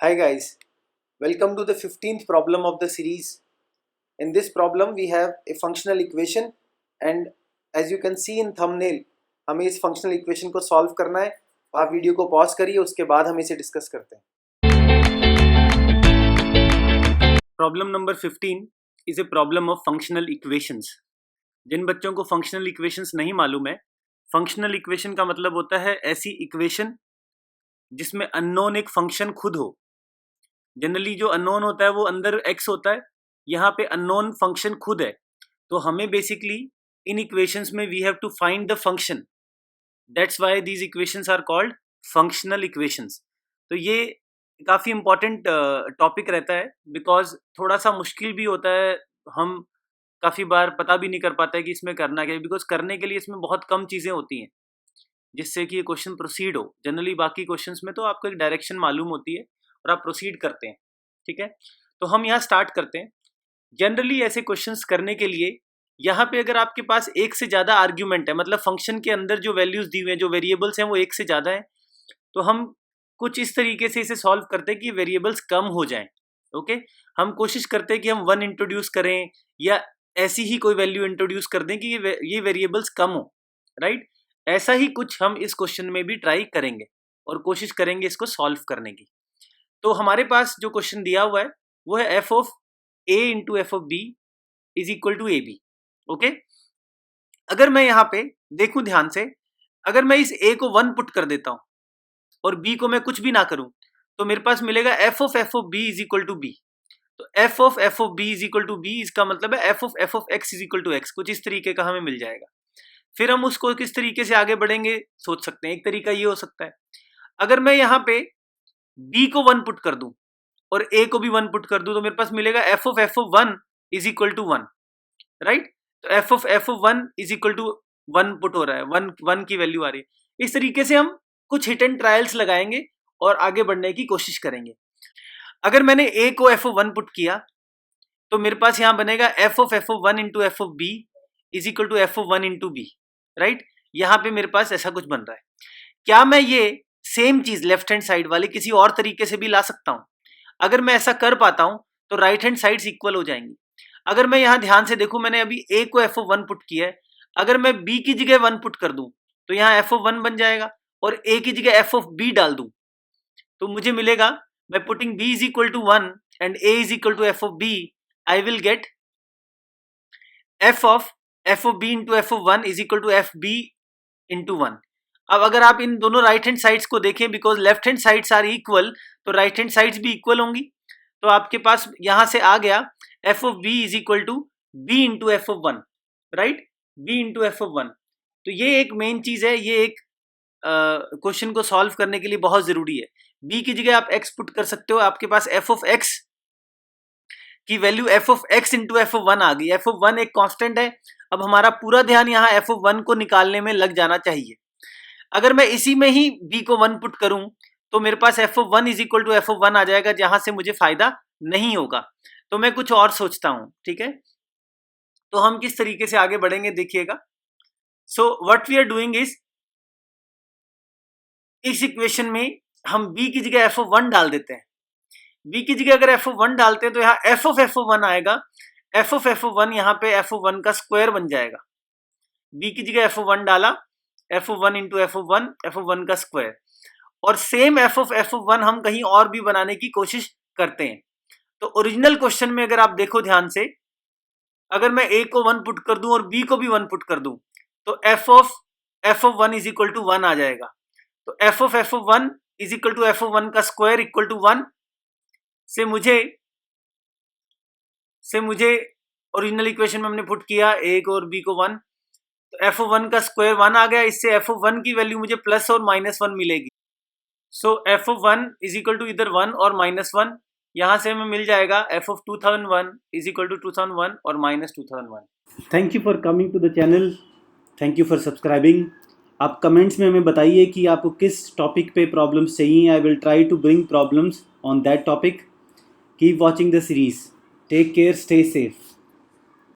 Hi guys, welcome to the 15th problem of the series. In this problem we have a functional equation and as you can see in thumbnail हमें इस functional equation को solve करना है. आप video को pause करिए, उसके बाद हम इसे डिस्कस करते हैं. Problem number 15 is a problem of functional equations. जिन बच्चों को functional equations नहीं मालूम है, functional equation का मतलब होता है ऐसी equation जिसमें unknown एक function खुद हो. जनरली जो अननोन होता है वो अंदर x होता है, यहाँ पे अननोन फंक्शन खुद है. तो हमें बेसिकली इन इक्वेशंस में we have to find the function. That's why these equations are called functional equations. तो ये काफ़ी इंपॉर्टेंट टॉपिक रहता है बिकॉज थोड़ा सा मुश्किल भी होता है. हम काफ़ी बार पता भी नहीं कर पाता है कि इसमें करना क्या है, बिकॉज करने के लिए इसमें बहुत कम चीज़ें होती हैं जिससे कि ये क्वेश्चन प्रोसीड हो. जनरली बाकी क्वेश्चंस में तो आपको एक डायरेक्शन मालूम होती है और आप प्रोसीड करते हैं. ठीक है, तो हम यहाँ स्टार्ट करते हैं. जनरली ऐसे क्वेश्चंस करने के लिए यहाँ पे अगर आपके पास एक से ज़्यादा आर्ग्यूमेंट है, मतलब फंक्शन के अंदर जो वैल्यूज दी हुए हैं, जो वेरिएबल्स हैं वो एक से ज़्यादा हैं, तो हम कुछ इस तरीके से इसे सॉल्व करते हैं कि वेरिएबल्स कम हो जाएं. ओके, हम कोशिश करते हैं कि हम 1 इंट्रोड्यूस करें या ऐसी ही कोई वैल्यू इंट्रोड्यूस कर दें कि ये वेरिएबल्स कम हो. राइट, ऐसा ही कुछ हम इस क्वेश्चन में भी ट्राई करेंगे और कोशिश करेंगे इसको सॉल्व करने की. तो हमारे पास जो क्वेश्चन दिया हुआ है वो है F of A into F of B is equal to A B. Okay, अगर मैं यहाँ पे देखूं ध्यान से, अगर मैं इस ए को 1 पुट कर देता हूं और बी को मैं कुछ भी ना करूं तो मेरे पास मिलेगा F of B is equal to B. तो F of B is equal to B, इसका मतलब है F of X is equal to X. कुछ इस तरीके का हमें मिल जाएगा. फिर हम उसको किस तरीके से आगे बढ़ेंगे सोच सकते हैं. एक तरीका ये हो सकता है, अगर मैं यहाँ पे b को 1 पुट कर दूं और a को भी 1 पुट कर दूं तो मेरे पास मिलेगा f of 1 is equal to 1. Right, तो f of 1 is equal to 1 put हो रहा है, 1 की वैल्यू आ रही है. इस तरीके से हम कुछ हिट एंड ट्रायल्स लगाएंगे और आगे बढ़ने की कोशिश करेंगे. अगर मैंने a को f ऑफ 1 पुट किया तो मेरे पास यहां बनेगा f of 1 into F of b is equal to F of 1 into B. Right, यहां पे मेरे पास ऐसा कुछ बन रहा है. क्या मैं ये सेम चीज लेफ्ट हैंड साइड वाले किसी और तरीके से भी ला सकता हूं? अगर मैं ऐसा कर पाता हूं तो राइट हैंड साइड्स इक्वल हो जाएंगी. अगर मैं यहां ध्यान से देखूं, मैंने अभी a को f ऑफ 1 पुट किया है, अगर मैं b की जगह 1 पुट कर दूं तो यहां f ऑफ 1 बन जाएगा और a की जगह f ऑफ b डाल दूं तो मुझे मिलेगा by putting b is equal to 1 and a is equal to f of b, I will get f of b into F of 1 is equal to F b into 1. अब अगर आप इन दोनों right hand sides को देखें, because left hand sides are equal, तो right hand sides भी equal होंगी. तो आपके पास यहां से आ गया F of B is equal to B into F of 1. Right, B into F of 1. तो ये एक मेन चीज है, ये एक क्वेश्चन को सॉल्व करने के लिए बहुत जरूरी है. बी की जगह आप एक्स पुट कर सकते हो, आपके पास एफ ऑफ एक्स की value F of x into F of 1 आ गई. एफ ऑफ 1 एक कांस्टेंट है. अब हमारा पूरा ध्यान यहाँ एफ ऑफ 1 को निकालने में लग जाना चाहिए. अगर मैं इसी में ही b को 1 पुट करूं तो मेरे पास f of 1 is equal to F of 1 आ जाएगा, जहां से मुझे फायदा नहीं होगा. तो मैं कुछ और सोचता हूं. ठीक है, तो हम किस तरीके से आगे बढ़ेंगे देखिएगा. So what we are doing is, इस इक्वेशन में हम b की जगह f ऑफ 1 डाल देते हैं. b की जगह अगर f ऑफ 1 डालते हैं तो यहाँ f ऑफ 1 आएगा. f ऑफ 1 यहाँ पे f ऑफ 1 का स्क्वायर बन जाएगा. b की जगह f ऑफ 1 डाला, F of 1 into F of 1 का स्क्वायर. और सेम एफ ऑफ 1 हम कहीं और भी बनाने की कोशिश करते हैं. तो ओरिजिनल क्वेश्चन में अगर आप देखो ध्यान से, अगर मैं a को 1 पुट कर दूं और b को भी 1 पुट कर दूं तो F of 1 is equal to 1 आ जाएगा. तो F of 1 is equal to F of 1 का स्क्वायर इक्वल टू 1 से मुझे ओरिजिनल इक्वेशन में हमने पुट किया a को और b को 1, तो एफ ऑफ 1 का स्क्वायर 1 आ गया. इससे एफ ऑफ 1 की वैल्यू मुझे प्लस और माइनस 1 मिलेगी. So F of 1 is equal to इधर 1 और माइनस 1. यहाँ से हमें मिल जाएगा F of 2001 is equal to 2001 और minus 2001. Thank you for coming to the channel. Thank you for subscribing. आप कमेंट्स में हमें बताइए कि आपको किस टॉपिक पे प्रॉब्लम्स चाहिए. I will try to bring problems on that topic. Keep watching the series. Take care, stay safe.